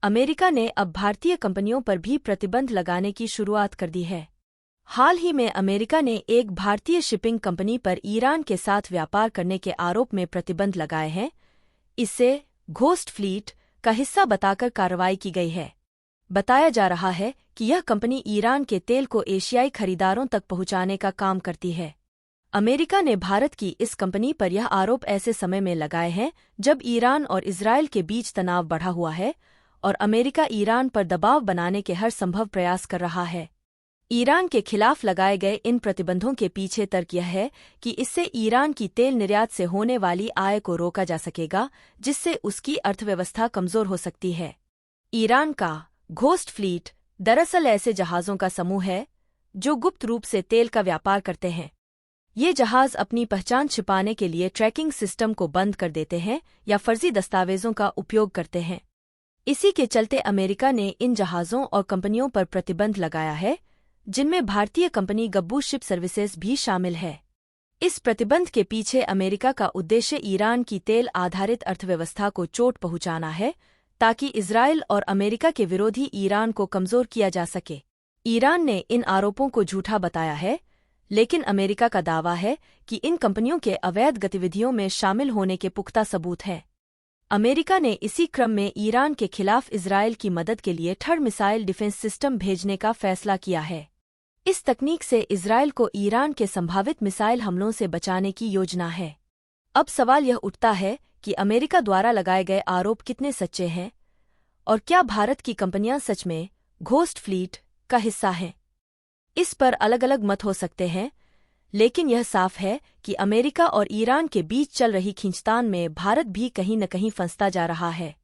America ने अब भारतीय कंपनियों पर भी प्रतिबंध लगाने की शुरुआत कर दी है। हाल ही में अमेरिका ने एक भारतीय शिपिंग कंपनी पर ईरान के साथ व्यापार करने के आरोप में प्रतिबंध लगाए हैं। इसे घोस्ट फ्लीट का हिस्सा बताकर कार्रवाई की गई है। बताया जा रहा है कि यह कंपनी ईरान के तेल को एशियाई खरीदारों तक पहुंचाने का काम करती है। अमेरिका ने भारत की इस कंपनी पर यह आरोप ऐसे समय में लगाए हैं जब ईरान और इजरायल के बीच तनाव बढ़ा हुआ है और अमेरिका ईरान पर दबाव बनाने के हर संभव प्रयास कर रहा है। ईरान के खिलाफ लगाए गए इन प्रतिबंधों के पीछे तर्क यह है कि इससे ईरान की तेल निर्यात से होने वाली आय को रोका जा सकेगा, जिससे उसकी अर्थव्यवस्था कमजोर हो सकती है। ईरान का घोस्ट फ्लीट दरअसल ऐसे जहाज़ों का समूह है जो गुप्त रूप से तेल का व्यापार करते हैं। ये जहाज़ अपनी पहचान छिपाने के लिए ट्रैकिंग सिस्टम को बंद कर देते हैं या फर्जी दस्तावेजों का उपयोग करते हैं। इसी के चलते अमेरिका ने इन जहाज़ों और कंपनियों पर प्रतिबंध लगाया है, जिनमें भारतीय कंपनी गब्बू शिप सर्विसेज भी शामिल है। इस प्रतिबंध के पीछे अमेरिका का उद्देश्य ईरान की तेल आधारित अर्थव्यवस्था को चोट पहुंचाना है, ताकि इजरायल और अमेरिका के विरोधी ईरान को कमजोर किया जा सके। ईरान ने इन आरोपों को झूठा बताया है, लेकिन अमेरिका का दावा है कि इन कंपनियों के अवैध गतिविधियों में शामिल होने के पुख्ता सबूत हैं। अमेरिका ने इसी क्रम में ईरान के खिलाफ इजरायल की मदद के लिए थर्ड मिसाइल डिफेंस सिस्टम भेजने का फैसला किया है। इस तकनीक से इजरायल को ईरान के संभावित मिसाइल हमलों से बचाने की योजना है। अब सवाल यह उठता है कि अमेरिका द्वारा लगाए गए आरोप कितने सच्चे हैं और क्या भारत की कंपनियां सच में घोस्ट फ्लीट का हिस्सा हैं। इस पर अलग अलग मत हो सकते हैं, लेकिन यह साफ है कि अमेरिका और ईरान के बीच चल रही खींचतान में भारत भी कहीं न कहीं फंसता जा रहा है।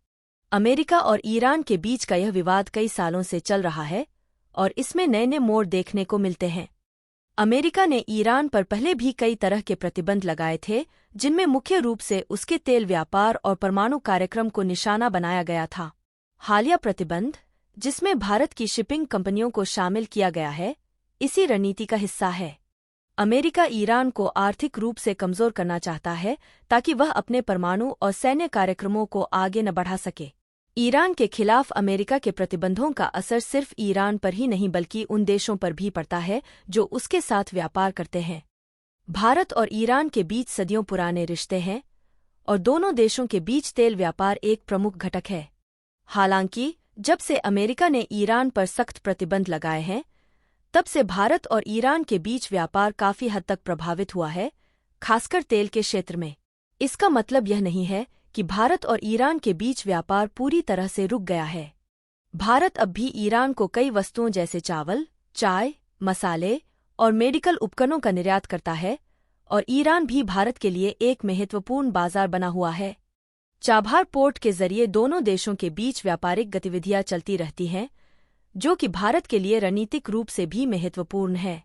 अमेरिका और ईरान के बीच का यह विवाद कई सालों से चल रहा है और इसमें नए नए मोड़ देखने को मिलते हैं। अमेरिका ने ईरान पर पहले भी कई तरह के प्रतिबंध लगाए थे, जिनमें मुख्य रूप से उसके तेल व्यापार और परमाणु कार्यक्रम को निशाना बनाया गया था। हालिया प्रतिबंध, जिसमें भारत की शिपिंग कंपनियों को शामिल किया गया है, इसी रणनीति का हिस्सा है। अमेरिका ईरान को आर्थिक रूप से कमजोर करना चाहता है ताकि वह अपने परमाणु और सैन्य कार्यक्रमों को आगे न बढ़ा सके। ईरान के खिलाफ अमेरिका के प्रतिबंधों का असर सिर्फ ईरान पर ही नहीं बल्कि उन देशों पर भी पड़ता है जो उसके साथ व्यापार करते हैं। भारत और ईरान के बीच सदियों पुराने रिश्ते हैं और दोनों देशों के बीच तेल व्यापार एक प्रमुख घटक है। हालांकि जब से अमेरिका ने ईरान पर सख्त प्रतिबंध लगाए हैं, तब से भारत और ईरान के बीच व्यापार काफी हद तक प्रभावित हुआ है, खासकर तेल के क्षेत्र में। इसका मतलब यह नहीं है कि भारत और ईरान के बीच व्यापार पूरी तरह से रुक गया है। भारत अब भी ईरान को कई वस्तुओं जैसे चावल, चाय, मसाले और मेडिकल उपकरणों का निर्यात करता है और ईरान भी भारत के लिए एक महत्वपूर्ण बाजार बना हुआ है। चाबहार पोर्ट के जरिए दोनों देशों के बीच व्यापारिक गतिविधियां चलती रहती हैं, जो कि भारत के लिए रणनीतिक रूप से भी महत्वपूर्ण है।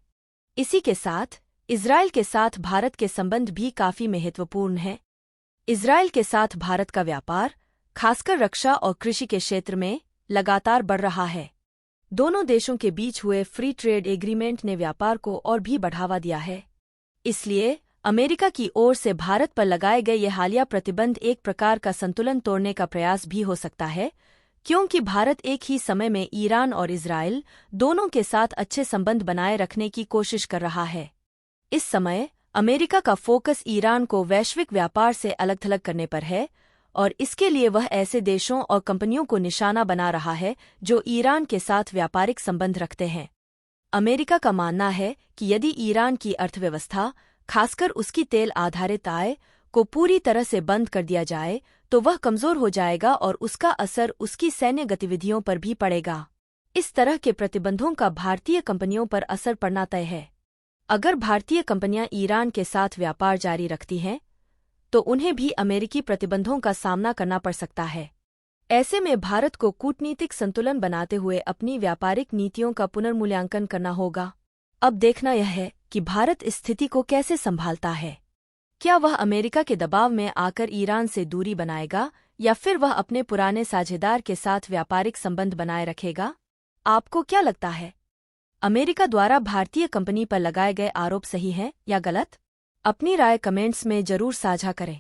इसी के साथ इजरायल के साथ भारत के संबंध भी काफी महत्वपूर्ण हैं। इजरायल के साथ भारत का व्यापार, खासकर रक्षा और कृषि के क्षेत्र में, लगातार बढ़ रहा है। दोनों देशों के बीच हुए फ्री ट्रेड एग्रीमेंट ने व्यापार को और भी बढ़ावा दिया है। इसलिए अमेरिका की ओर से भारत पर लगाए गए ये हालिया प्रतिबंध एक प्रकार का संतुलन तोड़ने का प्रयास भी हो सकता है, क्योंकि भारत एक ही समय में ईरान और इजरायल दोनों के साथ अच्छे संबंध बनाए रखने की कोशिश कर रहा है। इस समय अमेरिका का फोकस ईरान को वैश्विक व्यापार से अलग-थलग करने पर है और इसके लिए वह ऐसे देशों और कंपनियों को निशाना बना रहा है जो ईरान के साथ व्यापारिक संबंध रखते हैं। अमेरिका का मानना है कि यदि ईरान की अर्थव्यवस्था, खासकर उसकी तेल आधारित आय, को पूरी तरह से बंद कर दिया जाए तो वह कमजोर हो जाएगा और उसका असर उसकी सैन्य गतिविधियों पर भी पड़ेगा। इस तरह के प्रतिबंधों का भारतीय कंपनियों पर असर पड़ना तय है। अगर भारतीय कंपनियां ईरान के साथ व्यापार जारी रखती हैं, तो उन्हें भी अमेरिकी प्रतिबंधों का सामना करना पड़ सकता है। ऐसे में भारत को कूटनीतिक संतुलन बनाते हुए अपनी व्यापारिक नीतियों का पुनर्मूल्यांकन करना होगा। अब देखना यह है कि भारत इस स्थिति को कैसे संभालता है। क्या वह अमेरिका के दबाव में आकर ईरान से दूरी बनाएगा या फिर वह अपने पुराने साझेदार के साथ व्यापारिक संबंध बनाए रखेगा? आपको क्या लगता है? अमेरिका द्वारा भारतीय कंपनी पर लगाए गए आरोप सही हैं या गलत? अपनी राय कमेंट्स में जरूर साझा करें।